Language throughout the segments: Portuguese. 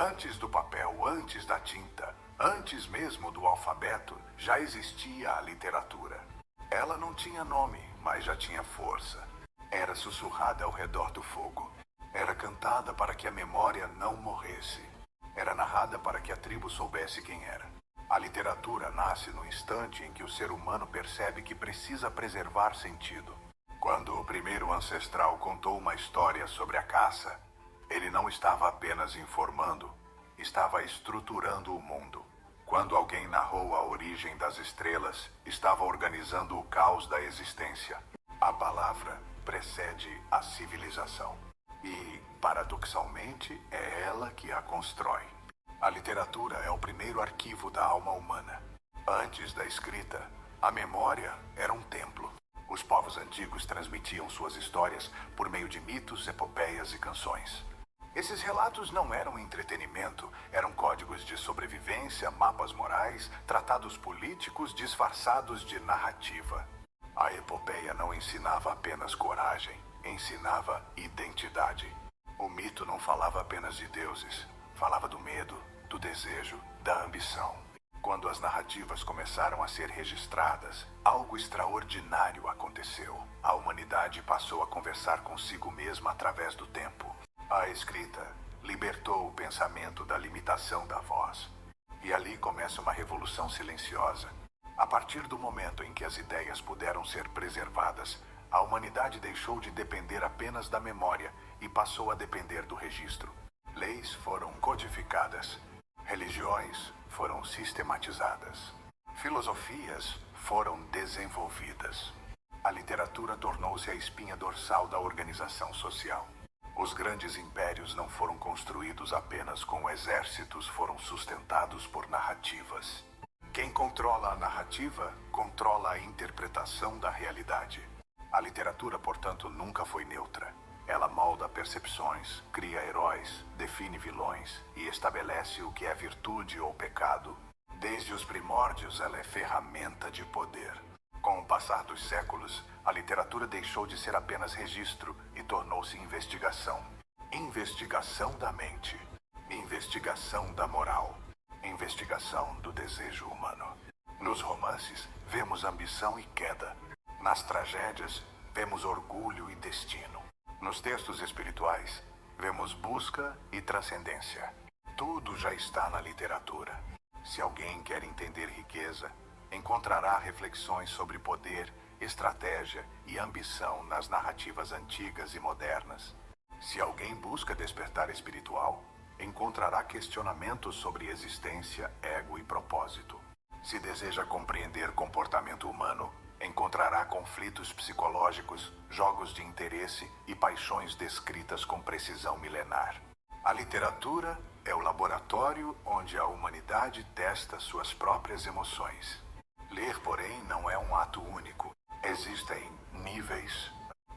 Antes do papel, antes da tinta, antes mesmo do alfabeto, já existia a literatura. Ela não tinha nome, mas já tinha força. Era sussurrada ao redor do fogo. Era cantada para que a memória não morresse. Era narrada para que a tribo soubesse quem era. A literatura nasce no instante em que o ser humano percebe que precisa preservar sentido. Quando o primeiro ancestral contou uma história sobre a caça, ele não estava apenas informando, estava estruturando o mundo. Quando alguém narrou a origem das estrelas, estava organizando o caos da existência. A palavra precede a civilização. E, paradoxalmente, é ela que a constrói. A literatura é o primeiro arquivo da alma humana. Antes da escrita, a memória era um templo. Os povos antigos transmitiam suas histórias por meio de mitos, epopeias e canções. Esses relatos não eram entretenimento, eram códigos de sobrevivência, mapas morais, tratados políticos disfarçados de narrativa. A epopeia não ensinava apenas coragem, ensinava identidade. O mito não falava apenas de deuses, falava do medo, do desejo, da ambição. Quando as narrativas começaram a ser registradas, algo extraordinário aconteceu. A humanidade passou a conversar consigo mesma através do tempo. A escrita libertou o pensamento da limitação da voz. E ali começa uma revolução silenciosa. A partir do momento em que as ideias puderam ser preservadas, a humanidade deixou de depender apenas da memória e passou a depender do registro. Leis foram codificadas. Religiões foram sistematizadas. Filosofias foram desenvolvidas. A literatura tornou-se a espinha dorsal da organização social. Os grandes impérios não foram construídos apenas com exércitos, foram sustentados por narrativas. Quem controla a narrativa, controla a interpretação da realidade. A literatura, portanto, nunca foi neutra. Ela molda percepções, cria heróis, define vilões e estabelece o que é virtude ou pecado. Desde os primórdios, ela é ferramenta de poder. Com o passar dos séculos, a literatura deixou de ser apenas registro e tornou-se investigação. Investigação da mente. Investigação da moral. Investigação do desejo humano. Nos romances, vemos ambição e queda. Nas tragédias, vemos orgulho e destino. Nos textos espirituais, vemos busca e transcendência. Tudo já está na literatura. Se alguém quer entender riqueza, encontrará reflexões sobre poder, estratégia e ambição nas narrativas antigas e modernas. Se alguém busca despertar espiritual, encontrará questionamentos sobre existência, ego e propósito. Se deseja compreender comportamento humano, encontrará conflitos psicológicos, jogos de interesse e paixões descritas com precisão milenar. A literatura é o laboratório onde a humanidade testa suas próprias emoções. Ler, porém, não é um ato único. Existem níveis,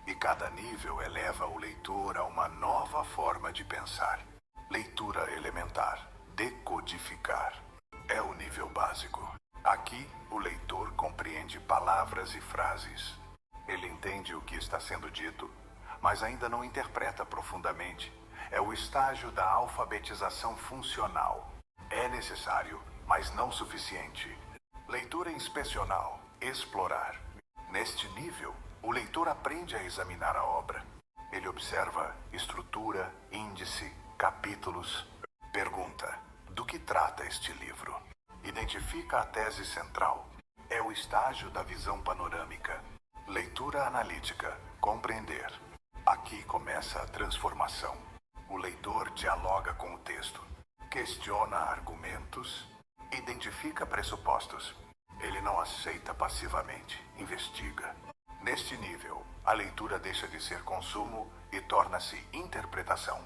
e cada nível eleva o leitor a uma nova forma de pensar. Leitura elementar, decodificar, é o nível básico. Aqui, o leitor compreende palavras e frases. Ele entende o que está sendo dito, mas ainda não interpreta profundamente. É o estágio da alfabetização funcional. É necessário, mas não suficiente. Leitura inspecional, explorar. Neste nível, o leitor aprende a examinar a obra. Ele observa estrutura, índice, capítulos. Pergunta: do que trata este livro? Identifica a tese central. É o estágio da visão panorâmica. Leitura analítica, compreender. Aqui começa a transformação. O leitor dialoga com o texto, questiona argumentos, identifica pressupostos. Ele não aceita passivamente, investiga. Neste nível, a leitura deixa de ser consumo e torna-se interpretação.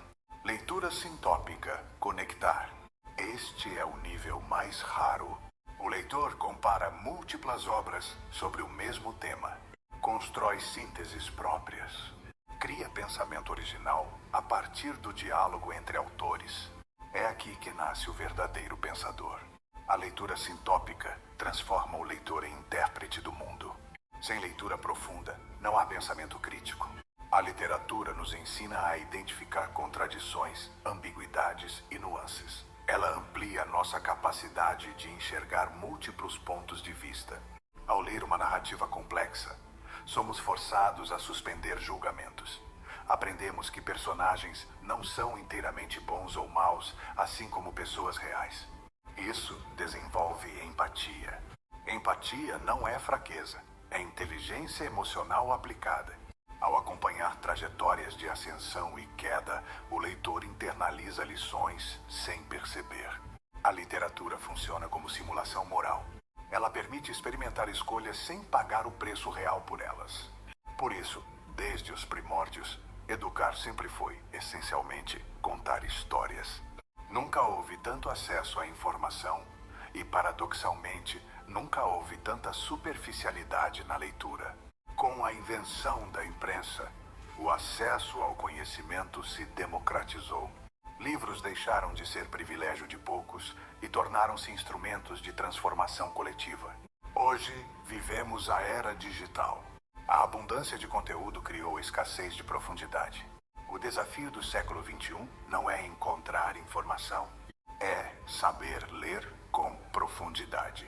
Leitura sintópica, conectar. Este é o nível mais raro. O leitor compara múltiplas obras sobre o mesmo tema. Constrói sínteses próprias. Cria pensamento original a partir do diálogo entre autores. É aqui que nasce o verdadeiro pensador. A leitura sintópica transforma o leitor em intérprete do mundo. Sem leitura profunda, não há pensamento crítico. A A literatura nos ensina a identificar contradições, ambiguidades e nuances. Ela amplia nossa capacidade de enxergar múltiplos pontos de vista. Ao ler uma narrativa complexa, somos forçados a suspender julgamentos. Aprendemos que personagens não são inteiramente bons ou maus, assim como pessoas reais. Isso desenvolve empatia. Empatia não é fraqueza, é inteligência emocional aplicada. Ao acompanhar trajetórias de ascensão e queda, o leitor internaliza lições sem perceber. A literatura funciona como simulação moral. Ela permite experimentar escolhas sem pagar o preço real por elas. Por isso, desde os primórdios, educar sempre foi, essencialmente, contar histórias. Nunca houve tanto acesso à informação e, paradoxalmente, nunca houve tanta superficialidade na leitura. Com a invenção da imprensa, o acesso ao conhecimento se democratizou. Livros deixaram de ser privilégio de poucos e tornaram-se instrumentos de transformação coletiva. Hoje, vivemos a era digital. A abundância de conteúdo criou escassez de profundidade. O desafio do século XXI não é encontrar informação, é saber ler com profundidade.